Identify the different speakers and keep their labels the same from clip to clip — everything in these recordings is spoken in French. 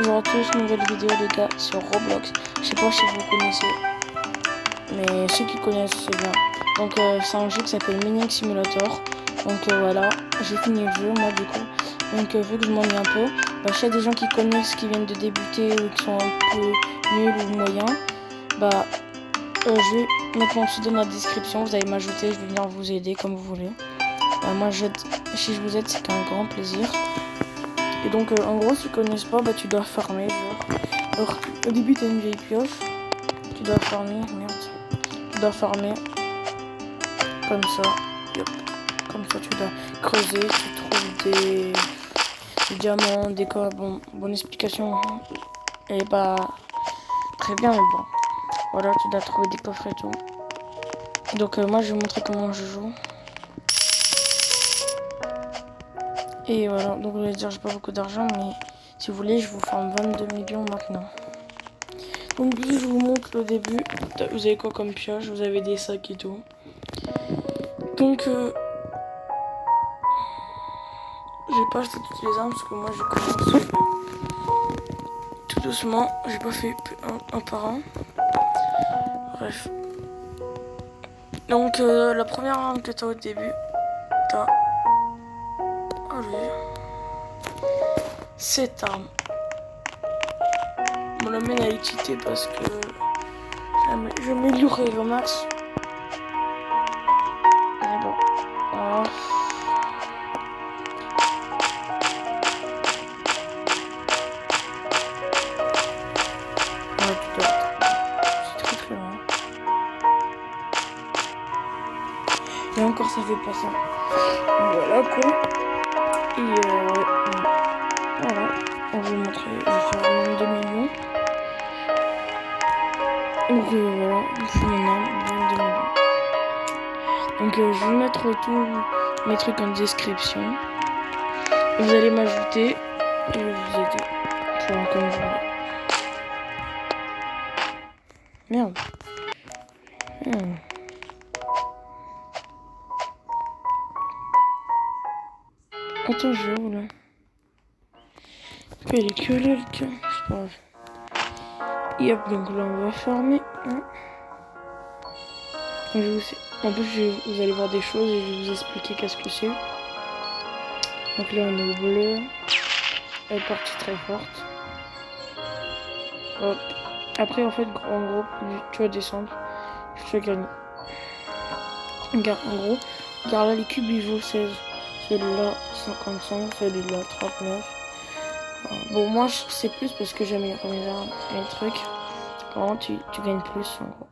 Speaker 1: Bonjour à tous, nouvelle vidéo les gars sur Roblox. Je sais pas si vous connaissez, mais ceux qui connaissent c'est bien. Donc c'est un jeu qui s'appelle Mining Simulator. Donc voilà, j'ai fini le jeu moi du coup. Donc vu que je m'ennuie un peu, bah, s'il y a des gens qui connaissent, qui viennent de débuter ou qui sont un peu nuls ou moyens, bah je vais mettre mon pseudo dans la description, vous allez m'ajouter, je vais venir vous aider comme vous voulez. Moi si je vous aide c'est un grand plaisir. Et donc en gros si tu connais pas, bah tu dois farmer genre. Alors au début t'as une vieille pioche, tu dois farmer, merde. Tu dois farmer comme ça, yep. Comme ça tu dois creuser, tu trouves des diamants, des corps, bon, bonne explication. Elle est pas très bien mais bon. Voilà, tu dois trouver des coffres et tout. Donc moi je vais vous montrer comment je joue. Et voilà, donc vous allez dire j'ai pas beaucoup d'argent mais si vous voulez je vous farme 22 millions maintenant. Donc je vous montre le début. Vous avez quoi comme pioche? Vous avez des sacs et tout. Donc j'ai pas acheté toutes les armes parce que moi je commence tout doucement. J'ai pas fait un par un. Bref. Donc la première arme que t'as au début, t'as cette arme. On la mène à exciter parce que je m'améliorerai au max. Mais bon. Voilà. Ouais, tout à fait. C'est très très loin. Et encore ça fait pas ça. Voilà quoi. Et ouais. Voilà. On va vous montrer. Je vais faire moins de 2 millions. Donc voilà. Je suis mon arme. Moins de 2 millions. Donc je vais mettre tous mes trucs en description. Vous allez m'ajouter et je vais vous aider. Enfin, comme vous voulez. Merde. Attends, je vais où là? Elle est que là, le cas. C'est pas grave. Yep, donc là on va farmer. En plus, vous allez voir des choses et je vais vous expliquer qu'est-ce que c'est. Donc là on est au bleu. Elle est partie très forte. Hop. Après en fait, en gros, tu vas descendre. Tu vas gagner. Regarde, en gros, regarde là les cubes ils vaut 16. Celui-là 55, celui-là 39. Bon moi c'est plus parce que j'améliore mes armes et les trucs. Vraiment tu gagnes plus en gros.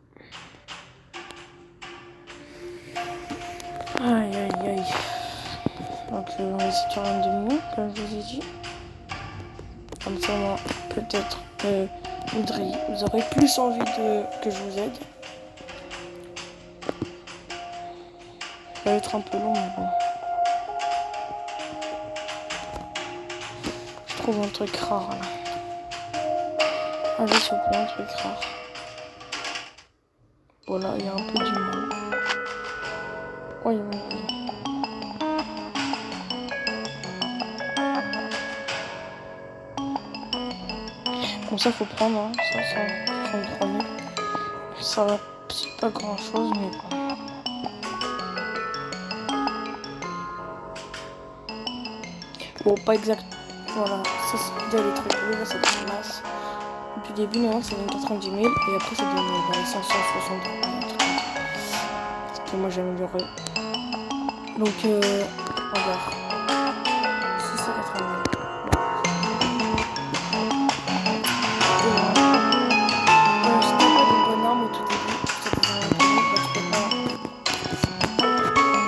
Speaker 1: Aïe aïe aïe. Donc on va essayer de faire un demi, comme je vous ai dit. Comme ça moi peut-être vous aurez plus envie que je vous aide. Ça va être un peu long mais bon. Je trouve un truc rare là. Allez s'il vous plaît, un truc rare. Voilà, il y a un peu du mal. Oh, il y a un peu. Bon ça faut prendre, hein. Ça 63 000. Ça va, c'est pas grand chose mais bon. Bon pas exact. Voilà, ça c'est déjà les trucs bleus, là ça donne masse. Depuis le début maintenant ça donne 90 000 et après ça donne dans les 560 000. Parce que moi j'ai amélioré. Donc regarde. 680 000. Si t'as pas de bonne arme au tout début, ça devient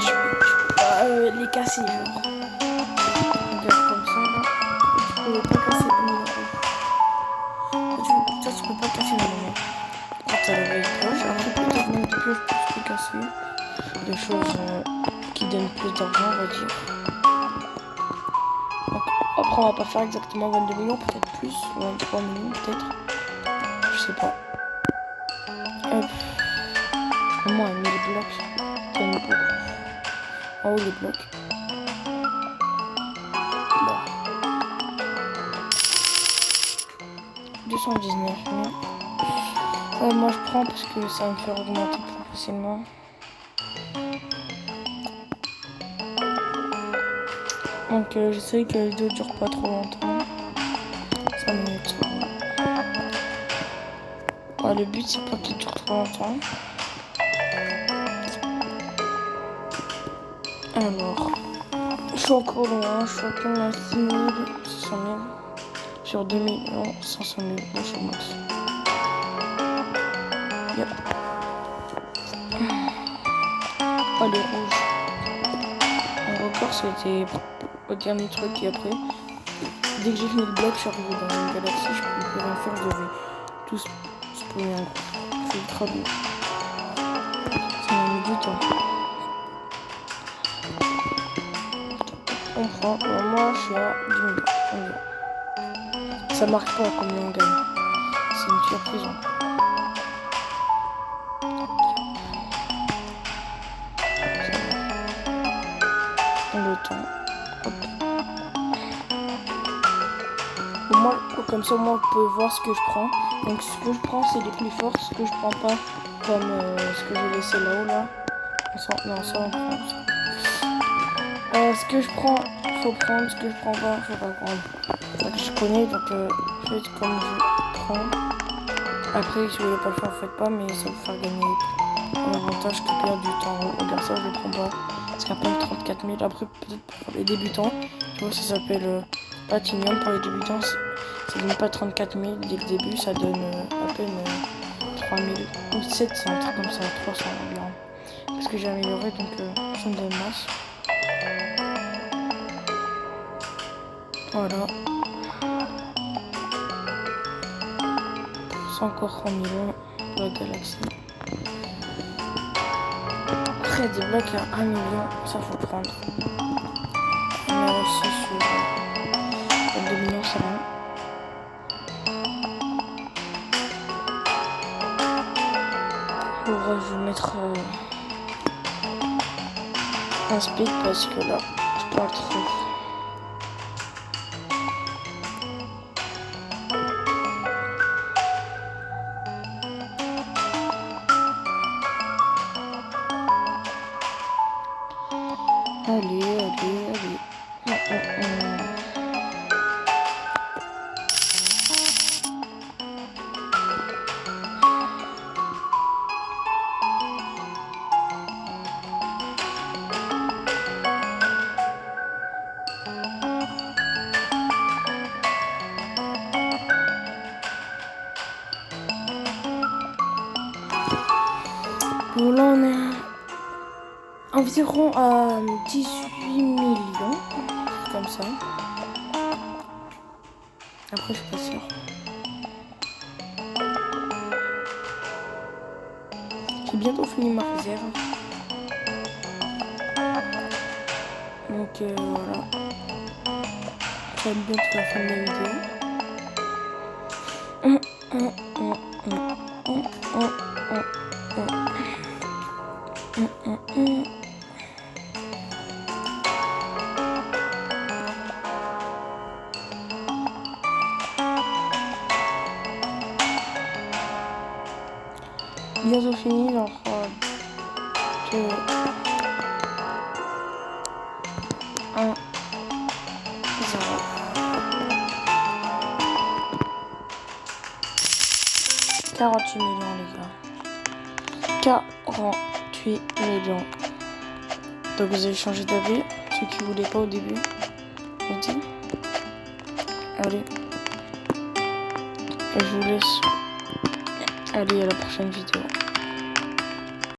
Speaker 1: tu peux pas les casser genre. Regarde comme ça là. Tu peux pas casser le numéro. Ça tu peux pas casser le numéro. Quand t'as la vieille pioche, après peut-être même des pioches tu peux casser. Des choses qui donnent plus d'argent on va dire. Donc, après on va pas faire exactement 22 millions, peut-être plus, 23 millions peut-être. Je sais pas. Hop. Au moins, mis les blocs. T'as mis beaucoup. En haut, les blocs. Bon. 219 000. Moi je prends parce que ça va me faire augmenter plus facilement. Donc j'essaie que la vidéo dure pas trop longtemps. 5 minutes. Ouais, le but c'est pas qu'il dure trop longtemps. Alors, je suis encore loin, je suis encore à 6 000, 600 000 sur 2 500 000 de chômage. Yep. Oh, les rouges. Mon record c'était au dernier truc et après, dès que j'ai fini le bloc, je suis arrivé dans une galaxie, je pouvais plus rien faire, je devais tout spawner un groupe. C'est ultra bien. Ça m'a mis du temps. On prend, moi je suis à 10 000. Ça marque pas combien on gagne. C'est une surprise. Le temps. Hop. Moi, comme ça, moi, vous pouvez voir ce que je prends. Donc, ce que je prends, c'est les plus forts. Ce que je prends pas, comme ce que j'ai laissé là-haut, là. Non, ça, on prend. Ce que je prends, faut prendre. Ce que je prends pas, faut pas prendre. Donc, je connais, donc faites comme je prends. Après, si vous voulez pas le faire, faites pas, mais ça va vous faire gagner un avantage que perdre du temps. Regarde ça, je le prends pas. Parce qu'après 34 000, après peut-être pour les débutants, tu vois, ça s'appelle Platinum pour les débutants. Ça donne pas 34 000 dès le début, ça donne à peine 3 000 ou 700, un truc comme ça, 300 environ. Parce que j'ai amélioré, donc ça me donne masse. Voilà. C'est encore 3 millions pour la galaxie. Après, des blocs à 1 million, ça faut prendre. On a aussi sur 2 millions, c'est rien. Alors, je vais mettre un speed parce que là, je parle trop. Allez. Bon, là on est environ à 18 millions, comme ça. Après, je suis pas sûre. J'ai bientôt fini ma réserve. Donc voilà. Ça va être bientôt la fin de la vidéo. Bientôt fini, genre 2, 1, 0. 48 millions les gars. 48 millions. Donc vous avez changé d'avis, ceux qui voulaient pas au début. Je dis. Allez. Et je vous laisse. Allez, à la prochaine vidéo.